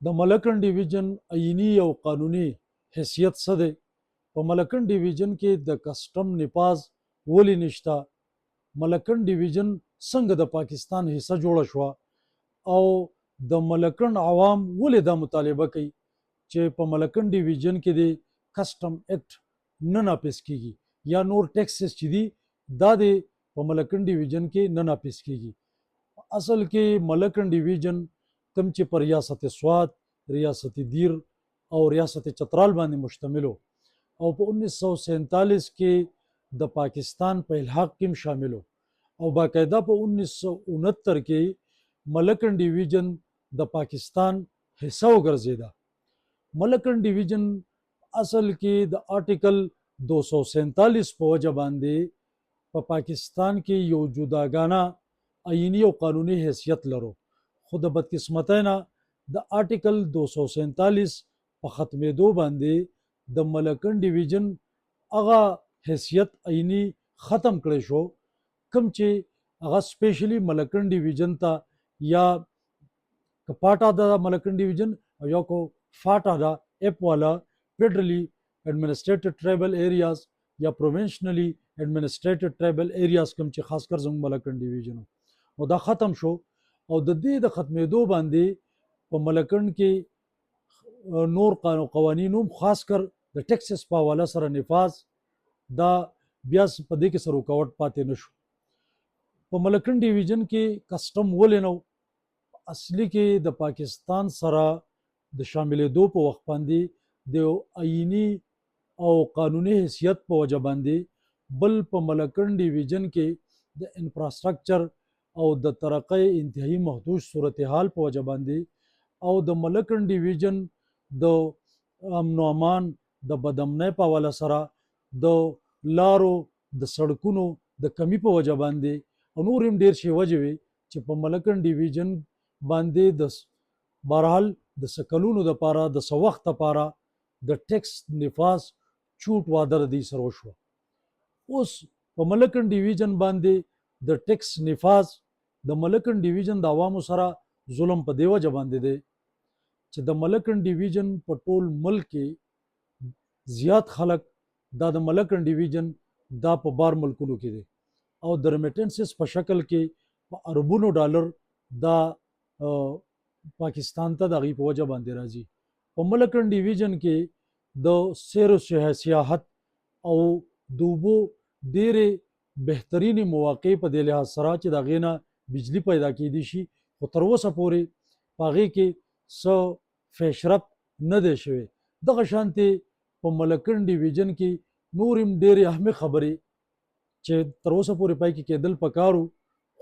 د ملکن ډیویژن آئینی او قانوني حیثیت څه دی؟ په ملکن ډیویژن کې د کسټم نفاذ ولې نشته؟ ملکن ډیویژن څنګه د پاکستان حصہ جوړه شوه؟ او د ملکن عوام ولې دا مطالبه کوي چې په ملکن ډیویژن کې د کسټم ایکټ نه نافذ کیږي یا نور ټیکسز چې دي دا د په ملکن ډیویژن کې نه نافذ کیږي؟ اصل کې ملکن ډیویژن کم چې پر ریاست سوات، ریاست دیر او ریاست چترال باندې مشتمل او په 1947 کې د پاکستان په الحاق کې شامل او باقاعده په 1969 کې ملکن ډیویژن د پاکستان حصہ وګرځیدا. ملکن ډیویژن اصل کې د آرټیکل 247 په وجه باندې په پاکستان کې یو جداګانه آئینی او قانوني حیثیت لرو، خو د بدقسمتۍ نه د آرټیکل 247 په ختمېدو باندې د ملکن ډیویژن هغه حیثیت آئینی ختم کړی شو کوم چې هغه سپیشلی ملکن ډیویژن ته یا پاټا د ملکن ډیویژن او یا کو فاټا دا اپ والا فیډرلی ایڈمنسټریټډ ټرایبل ایریاز یا پروونشنلی ایڈمنسټریټډ ټرایبل ایریاز کوم چې خاص کر زموږ ملکن ډیویژن نو دا ختم شو او د دې د ختمېدو باندې په ملکن کې نور قوانینو خاص کر د ټیکسس په حواله سره نفاذ دا بیا په دې کې سره رکاوټ پاتې نشو. په ملکن ډیویژن کې کسټم ولې نو اصلي کې د پاکستان سره د شاملېدو په وخت باندې د آئینی او قانوني حیثیت په وجه باندې بل په ملکن ډیویژن کې د انفراستراکچر او د ترقۍ انتهایی محدود صورتحال په وجه باندې او د ملکن ډیویژن د امن و امان د بدامنۍ په حواله سره د لارو د سړکونو د کمی په وجه باندې او نور هم ډیر شی وجه وي چې په ملکن ډیویژن باندې د بهرحال د سکلونو د پاره د سو وخت لپاره د ټیکس نفاذ چوټ واده دی سره وشو. اوس په ملکن ډیویژن باندې د ټیکس نفاذ د ملکن ډیویژن د عوامو سره ظلم په دیو وجه باندې دی چې د ملکن ډیویژن په ټول ملک کې زیات خلک دا د ملکن ډیویژن دا په بار ملکونو کې دي او د ریمیټنسز په شکل کې په اربونو ډالر دا پاکستان ته د غي په وجه باندې راځي. په ملکن ډیویژن کې د سیر او سیاحت او دوبو ډېرې بهترینی مواقع په دې لحاظ سره چې دا غینه بجلی پیدا کېدی شي خو تر اوسه پورې پاغې کې څه پیشرفت نه دی شوی. دغه شانتې په ملکن ډیویژن کې نور هم ډېرې اهمې خبرې چې تر اوسه پورې پای کې کېدل پکارو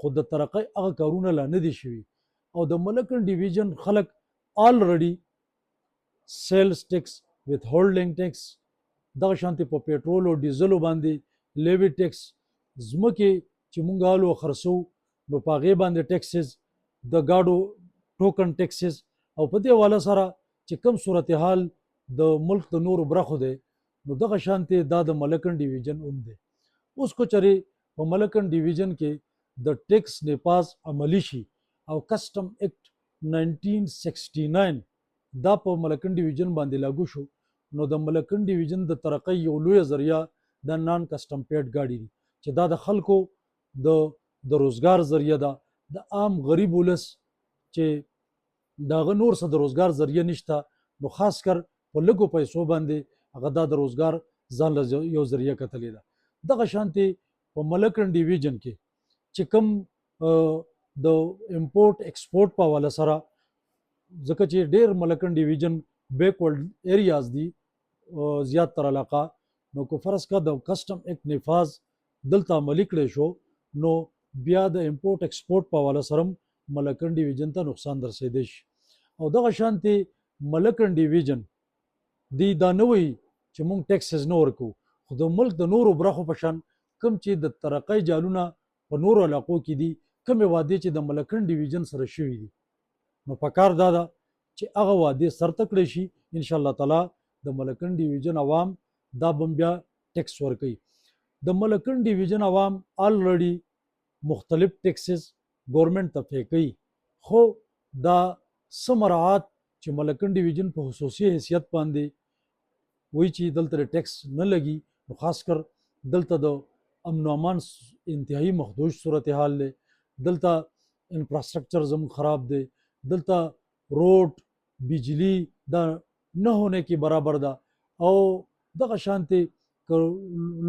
خو د ترقۍ هغه کارونه لا نه دي شوي او د ملکن ډیویژن خلک آلریډي سیلز ټیکس وث هولډینګ ټیکس دغه شانتې په پیټرول او ډیزلو باندې لیوی ټیکس ځمکې چې مونږ آلو خرڅو نو په هغې باندې ټیکسز د ګاډو ټوکن ټیکسز او په دې حواله سره چې کم صورتحال د ملک د نورو برخو دی نو دغه شانتې دا د ملکن ډیویژن هم دی. اوس کو چرې په ملکن ډیویژن کې د ټیکس نفاذ عملی شي او کسټم ایکټ 1969 دا په ملکن ډیویژن باندې لاګو شو نو د ملکن ډیویژن د ترقۍ یو لوی ذریعہ د نان کسټم پیډ گاډي دي چې دا د خلکو د روزګار ذریعہ ده د عام غریب ولس چې داغه نور څه د روزګار ذریعہ نشته نو خاص کر په لګو پیسو باندې هغه د روزګار ځان له یو ذریعہ کتلې ده. دغه شانتي په ملکن ډیویژن کې چې کوم د امپورټ ایکسپورټ په حواله سره ځکه چې ډېر ملکن ډیویژن بیکورډ ایریاز دي زیات تر علاقه نو کو فرض کا د کسټم ایکټ نفاذ دلته عملی کړی شو نو بیا د امپورټ ایکسپورټ په حواله سره ملکن ډیویژن ته نقصان درسېدی شي او دغه شانتي ملکن ډیویژن دی دا نه وایي چې مونږ ټیکسز نه ورکو خو د ملک د نورو برخو په شان کوم چې د ترقۍ جالونه په نورو علاقو کې دي کومې وعدې چې د ملکن ډیویژن سره شوي دي نو پکار دا ده چې هغه وعدې سرته کړی شي ان شاء الله تعالی د ملکن ډیویژن عوام دا بم بیا ټیکس ورکوي. د ملکن ډیویژن عوام آلریډي مختلف ټیکسز ګورنمنت ته پې کوي خو دا څه مراعات چې ملکن ډیویژن په خصوصي حیثیت باندې وایي چې دلته ټیکس نه لګي، نو خاص کر دلته د امن و امان انتهایی مخدوش صورتحال دی، دلته انفراسټرکچر زموږ خراب دی، دلته روډ بجلی دا نه ہونے کې برابر ده، او دغه شانتې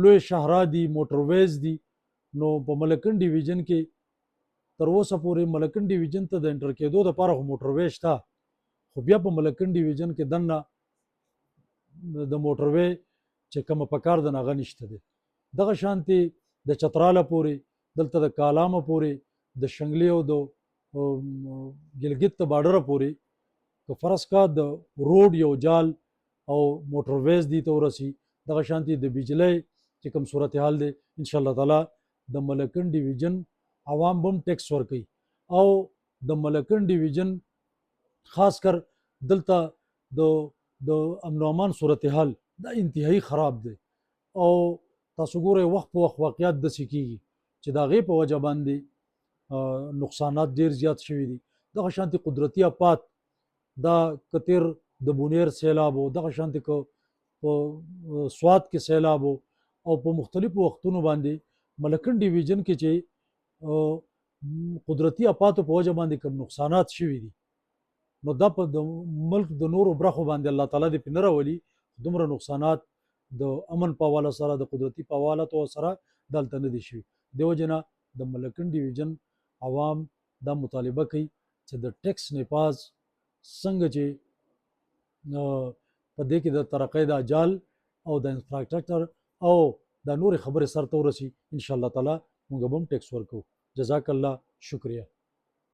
لوی شهرا دي، موټر ویز دي. نو په ملکن ډیویژن کې تر اوسه پورې ملکن ډیویژن ته د انټر کېدو دپاره خو موټر وی شته، خو بیا په ملکن ډیویژن کې دننه د موټر وی چې کومه پکار ده هغه نشته دی. دغه شانتې د چتراله پورې، دلته د کالامه پورې، د شنګلې او د ګلګت د باډره پورې که فرض کا د روډ یو جال او موټر ویز دی ته ورسي، دغه شانتې د بجلی چې کوم صورتحال دی ان شاء الله تعالی د ملکن ډیویژن عوام بم ټیکس ورکوي، او د ملکن ډیویژن خاص کر دلته د امن و امان صورتحال دا انتهایی خراب دی، او تاسو ګورئ وخت په وخت واقعیات داسې کیږي چې د هغې په وجه باندې نقصانات ډیر زیات شوي دي. دغه شانتې قدرتي افات دا کتیر د بونیر سیلاب و، دغه شانتې که په سوات کې سیلاب و، او په مختلفو وختونو باندې ملکن ډیویژن کې چې قدرتي افاتو په وجه باندې کوم نقصانات شوي دي، نو دا په د ملک د نورو برخو باندې الله تعالی دې پې نه راولي دومره نقصانات د امن په حواله سره، د قدرتي په حواله سره دلته نه دي شوي. دیو جنا د ملکن ډیویژن عوام دا مطالبه کوي چې د ټیکس نفاذ څنګه چې په دې کې د ترقۍ د اجال او د انفراسټرکچر او د نورې خبرې سرته ورسي، ان شاء الله تعالی موږ به هم ټیکس ورکوو. جزاک الله، شکریہ.